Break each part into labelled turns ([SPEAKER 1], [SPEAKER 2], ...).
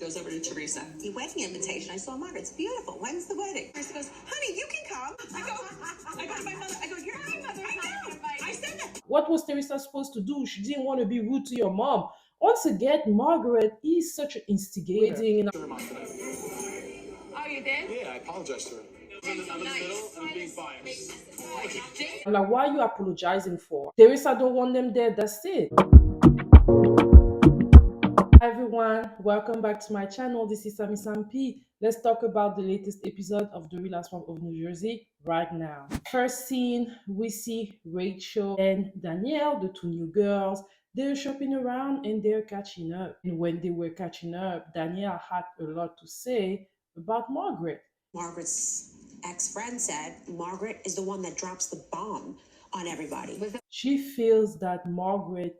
[SPEAKER 1] goes over to Teresa.
[SPEAKER 2] The wedding invitation. I saw Margaret. It's beautiful. When's the wedding?
[SPEAKER 1] Teresa goes, honey, you can come. I go to my mother. I go, you're my mother. I know. I said that.
[SPEAKER 3] What was Teresa supposed to do? She didn't want to be rude to your mom. Once again, Margaret is such an instigator.
[SPEAKER 1] Oh, you did?
[SPEAKER 4] Yeah, I apologized to her. I'm in the middle of being biased.
[SPEAKER 3] I'm like, why are you apologizing for? Teresa don't want them there, that's it. Hi everyone, welcome back to my channel. This is Sammy P. Let's talk about the latest episode of The Housewives of New Jersey right now. First scene, we see Rachel and Danielle, the two new girls. They're shopping around and they're catching up. And when they were catching up, Danielle had a lot to say about Margaret.
[SPEAKER 2] Margaret's ex-friend said Margaret is the one that drops the bomb on everybody.
[SPEAKER 3] She feels that Margaret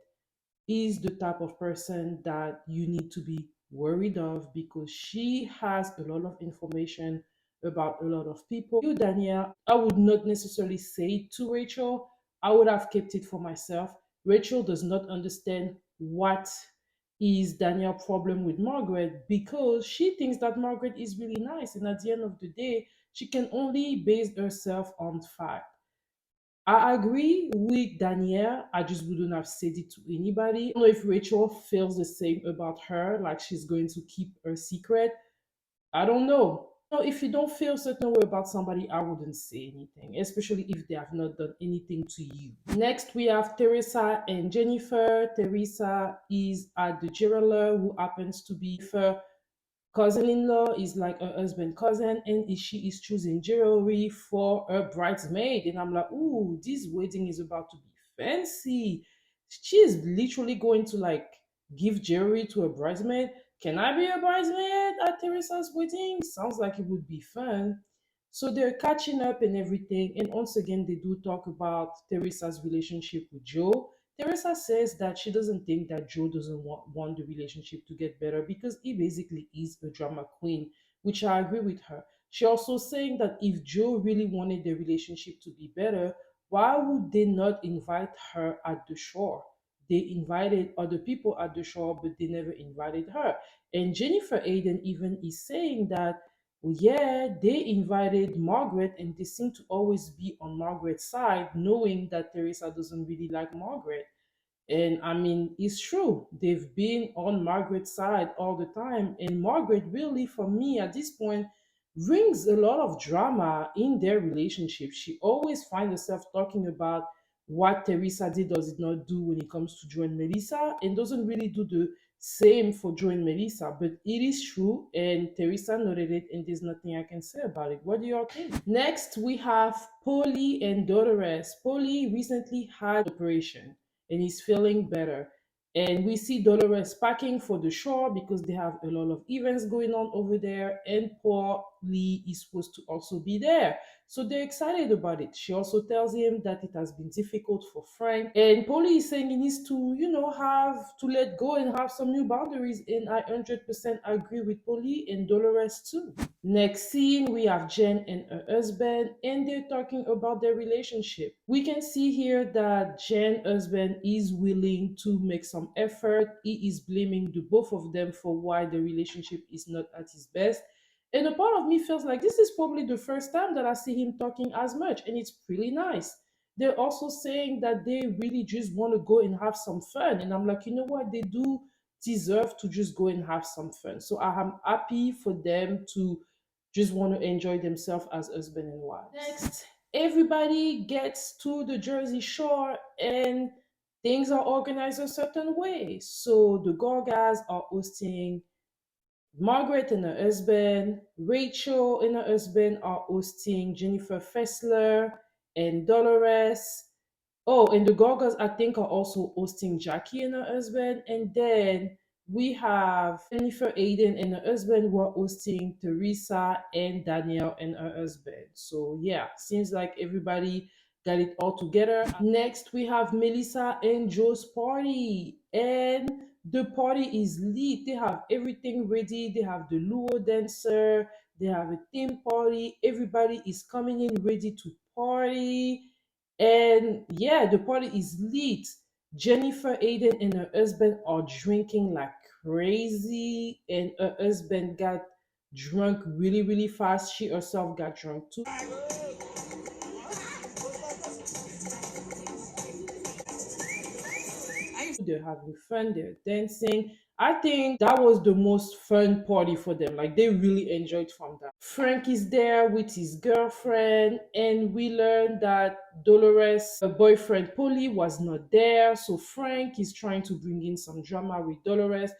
[SPEAKER 3] is the type of person that you need to be worried of because she has a lot of information about a lot of people. You, Danielle, I would not necessarily say it to Rachel. I would have kept it for myself. Rachel does not understand what is Danielle's problem with Margaret because she thinks that Margaret is really nice, and at the end of the day, she can only base herself on fact. I agree with Danielle. I just wouldn't have said it to anybody. I don't know if Rachel feels the same about her, like she's going to keep her secret. I don't know. No, if you don't feel certain way about somebody, I wouldn't say anything, especially if they have not done anything to you. Next, we have Teresa and Jennifer. Teresa is at the jeweler who happens to be her cousin-in-law, is like her husband cousin, and she is choosing jewelry for her bridesmaid. And I'm like, ooh, this wedding is about to be fancy. She is literally going to like give jewelry to a bridesmaid. Can I be a bridesmaid at Teresa's wedding? Sounds like it would be fun. So they're catching up and everything. And once again, they do talk about Teresa's relationship with Joe. Teresa says that she doesn't think that Joe doesn't want the relationship to get better because he basically is a drama queen, which I agree with her. She also saying that if Joe really wanted the relationship to be better, why would they not invite her at the shore? They invited other people at the shore, but they never invited her. And Jennifer Aiden even is saying that, well, yeah, they invited Margaret and they seem to always be on Margaret's side, knowing that Teresa doesn't really like Margaret. And I mean, it's true. They've been on Margaret's side all the time. And Margaret really, for me at this point, brings a lot of drama in their relationship. She always finds herself talking about what Teresa did or did not do when it comes to Joe and Melissa, and doesn't really do the same for Joe and Melissa. But it is true, and Teresa noted it, and there's nothing I can say about it. What do y'all think? Next, we have Pauly and Dolores. Pauly recently had an operation and he's feeling better. And we see Dolores packing for the shore because they have a lot of events going on over there, and Pauly is supposed to also be there. So they're excited about it. She also tells him that it has been difficult for Frank. And Pauly is saying he needs to, have to let go and have some new boundaries. And I 100% agree with Pauly and Dolores too. Next scene, we have Jen and her husband, and they're talking about their relationship. We can see here that Jen's husband is willing to make some effort. He is blaming the both of them for why the relationship is not at its best. And a part of me feels like this is probably the first time that I see him talking as much, and it's really nice. They're also saying that they really just want to go and have some fun. And I'm like, you know what? They do deserve to just go and have some fun. So I am happy for them to just want to enjoy themselves as husband and wife. Next, everybody gets to the Jersey Shore and things are organized a certain way. So the Gorgas are hosting Margaret and her husband, Rachel and her husband are hosting Jennifer Fessler and Dolores. Oh, and the Gorgas, I think, are also hosting Jackie and her husband. And then we have Jennifer Aiden and her husband who are hosting Teresa and Danielle and her husband. So yeah, seems like everybody got it all together. Next, we have Melissa and Joe's party. And the party is lit. They have everything ready. They have the Luo dancer. They have a theme party. Everybody is coming in ready to party. And yeah, the party is lit. Jennifer Aiden and her husband are drinking like crazy, and her husband got drunk really, really fast. She herself got drunk too. They're having fun, they're dancing. I think that was the most fun party for them. Like they really enjoyed from that. Frank is there with his girlfriend, and we learned that Dolores, her boyfriend Pauly, was not there. So Frank is trying to bring in some drama with Dolores.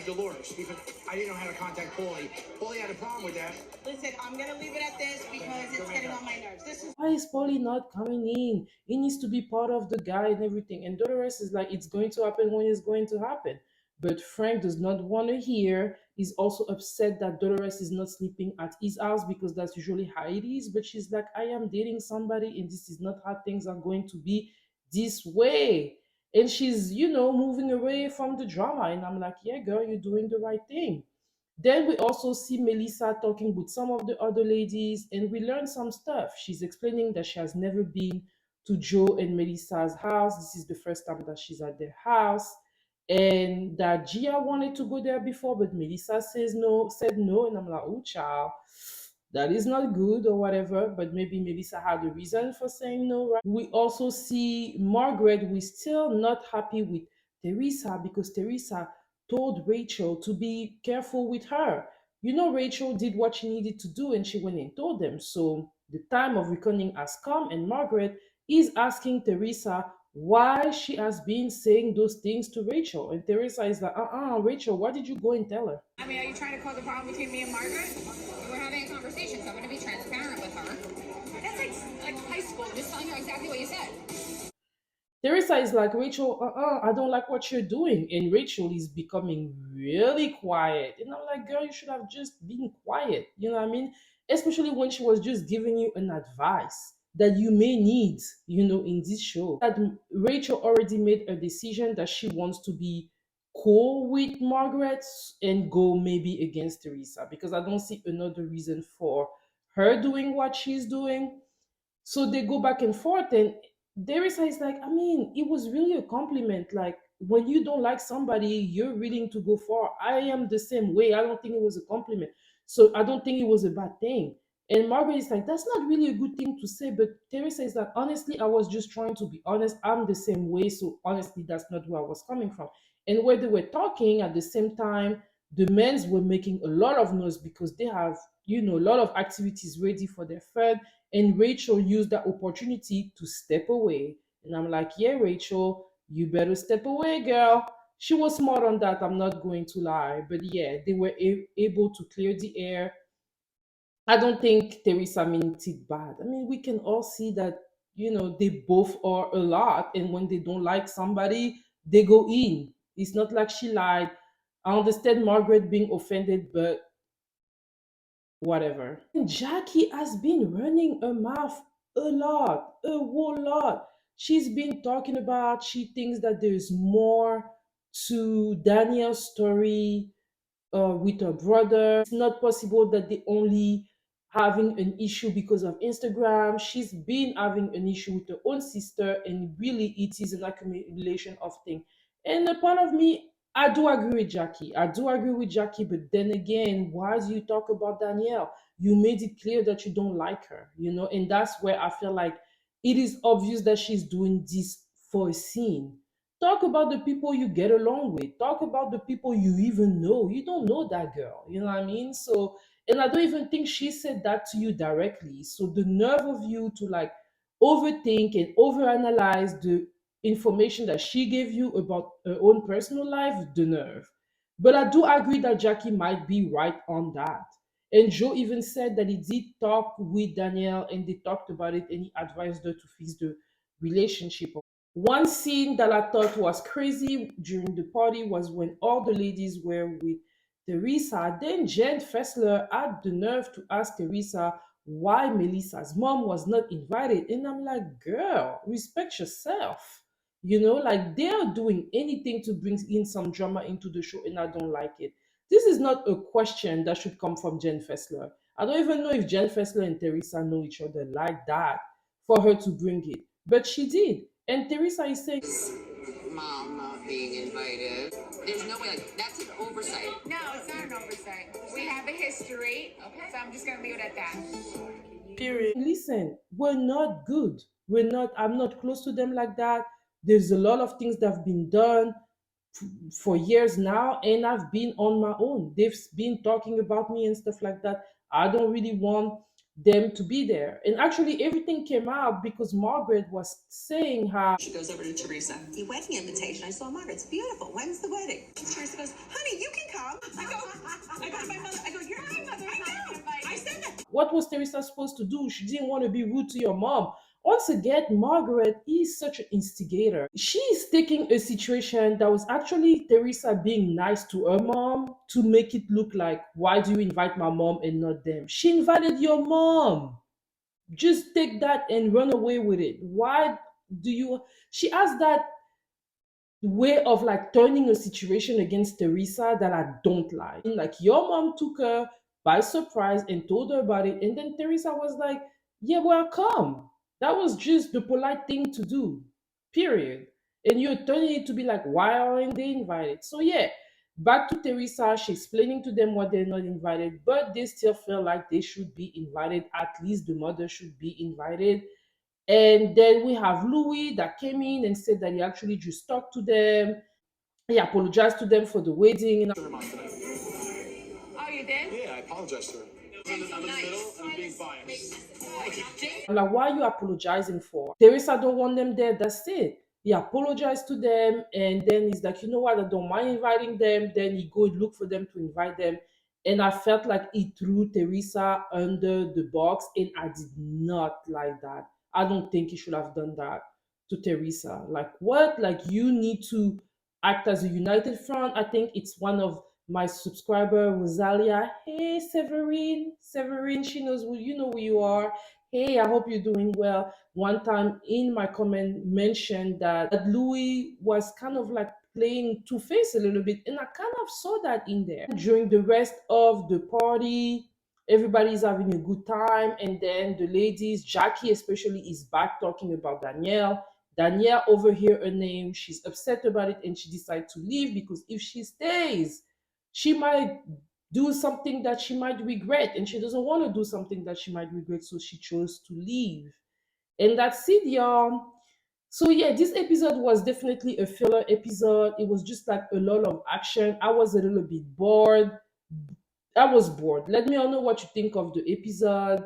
[SPEAKER 4] Dolores, because I didn't know how to contact Pauly. Pauly had a problem with that.
[SPEAKER 1] Listen, I'm gonna leave it at this because it's getting on my nerves. This is
[SPEAKER 3] Why is Pauly not coming in? He needs to be part of the guy and everything. And Dolores is like, it's going to happen when it's going to happen. But Frank does not want to hear. He's also upset that Dolores is not sleeping at his house because that's usually how it is. But she's like, I am dating somebody and this is not how things are going to be this way. And she's, moving away from the drama. And I'm like, yeah, girl, you're doing the right thing. Then we also see Melissa talking with some of the other ladies, and we learn some stuff. She's explaining that she has never been to Joe and Melissa's house. This is the first time that she's at their house, and that Gia wanted to go there before, but Melissa said no, and I'm like, oh, child, that is not good or whatever. But maybe Melissa had a reason for saying no, right? We also see Margaret. We're still not happy with Teresa because Teresa told Rachel to be careful with her. Rachel did what she needed to do and she went and told them. So the time of reckoning has come, and Margaret is asking Teresa why she has been saying those things to Rachel. And Teresa is like, Rachel, why did you go and tell her?
[SPEAKER 1] I mean, are you trying to cause a problem between me and Margaret? We're having a conversation, so I'm going to be transparent with her. That's like high school, just telling her exactly what you said.
[SPEAKER 3] Teresa is like, Rachel, I don't like what you're doing. And Rachel is becoming really quiet. And I'm like, girl, you should have just been quiet. You know what I mean? Especially when she was just giving you an advice that you may need, in this show. That Rachel already made a decision that she wants to be cool with Margaret and go maybe against Teresa, because I don't see another reason for her doing what she's doing. So they go back and forth, and Derisa is like, I mean, it was really a compliment. Like, when you don't like somebody, you're willing to go far. I am the same way. I don't think it was a compliment. So I don't think it was a bad thing. And Margaret is like, that's not really a good thing to say. But Teresa is like, honestly, I was just trying to be honest. I'm the same way. So honestly, that's not where I was coming from. And where they were talking at the same time, the men's were making a lot of noise because they have, a lot of activities ready for their friend, and Rachel used that opportunity to step away. And I'm like, yeah, Rachel, you better step away, girl. She was smart on that, I'm not going to lie. But yeah, they were able to clear the air. I don't think Teresa meant it bad. I mean, we can all see that, they both are a lot. And when they don't like somebody, they go in. It's not like she lied. I understand Margaret being offended, but whatever. Jackie has been running her mouth a whole lot. She's been talking about she thinks that there's more to Danielle's story with her brother. It's not possible that they only having an issue because of Instagram. She's been having an issue with her own sister, and really it is an accumulation of things. And a part of me, I do agree with Jackie. I do agree with Jackie, but then again, why do you talk about Danielle? You made it clear that you don't like her, and that's where I feel like it is obvious that she's doing this for a scene. Talk about the people you get along with. Talk about the people you even know. You don't know that girl. You know what I mean? So, and I don't even think she said that to you directly. So the nerve of you to like overthink and overanalyze the information that she gave you about her own personal life, the nerve. But I do agree that Jackie might be right on that. And Joe even said that he did talk with Danielle and they talked about it and he advised her to fix the relationship. One scene that I thought was crazy during the party was when all the ladies were with Teresa. Then Jen Fessler had the nerve to ask Teresa why Melissa's mom was not invited. And I'm like, girl, respect yourself. Like they're doing anything to bring in some drama into the show, and I don't like it. This is not a question that should come from Jen Fessler. I don't even know if Jen Fessler and Teresa know each other like that for her to bring it. But she did. And Teresa is saying,
[SPEAKER 5] mom not being invited. There's no way, like, that's an oversight.
[SPEAKER 1] No, it's not an oversight. We have a history, so I'm just gonna leave it at that.
[SPEAKER 3] Period. Listen, we're not good. I'm not close to them like that. There's a lot of things that have been done for years now, and I've been on my own. They've been talking about me and stuff like that. I don't really want them to be there. And actually, everything came out because Margaret was saying how
[SPEAKER 2] She goes over to Teresa. The wedding invitation. I saw Margaret. It's beautiful. When's the wedding? Teresa goes, honey, you can come. I go to my mother. I go, you're my mother. I know. I said that.
[SPEAKER 3] what was Teresa supposed to do? She didn't want to be rude to your mom. Once again, Margaret is such an instigator. She is taking a situation that was actually Teresa being nice to her mom to make it look like, why do you invite my mom and not them? She invited your mom. Just take that and run away with it. Why do you? She has that way of like turning a situation against Teresa that I don't like. Like your mom took her by surprise and told her about it, and then Teresa was like, "Yeah, welcome." That was just the polite thing to do, period. And you're turning it to be like, why aren't they invited? So yeah, back to Teresa. She's explaining to them why they're not invited, but they still feel like they should be invited. At least the mother should be invited. And then we have Louis that came in and said that he actually just talked to them. He apologized to them for the wedding.
[SPEAKER 4] To her mom today.
[SPEAKER 1] Oh, you did?
[SPEAKER 4] Yeah, I apologized to her. I'm in the middle of being biased.
[SPEAKER 3] I'm like, why are you apologizing for? Teresa don't want them there. That's it. He apologized to them, and then he's like, you know what? I don't mind inviting them. Then he go look for them to invite them. And I felt like he threw Teresa under the box, and I did not like that. I don't think he should have done that to Teresa. Like what? Like you need to act as a united front. I think it's one of my subscriber Rosalia. Hey Severine, she knows who you know who you are. Hey, I hope you're doing well. One time in my comment mentioned that Louis was kind of like playing two-face a little bit, and I kind of saw that in there. During the rest of the party, everybody's having a good time, and then the ladies, Jackie especially, is back talking about Danielle. Danielle overhear her name, she's upset about it, and she decides to leave because if she stays, she might do something that she might regret, and she doesn't want to do something that she might regret, so she chose to leave. And that's it, y'all. So yeah, this episode was definitely a filler episode. It was just like a lot of action. I was a little bit bored. I was bored. Let me all know what you think of the episode.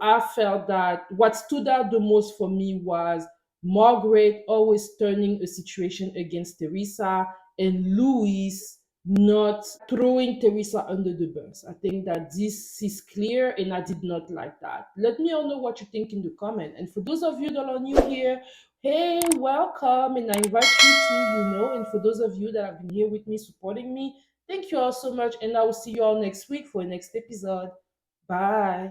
[SPEAKER 3] I felt that what stood out the most for me was Margaret always turning a situation against Teresa, and Louis not throwing Teresa under the bus. I think that this is clear, and I did not like that. Let me all know what you think in the comment. And for those of you that are new here, hey, welcome, and I invite you to. And for those of you that have been here with me supporting me, thank you all so much, and I will see you all next week for the next episode. Bye.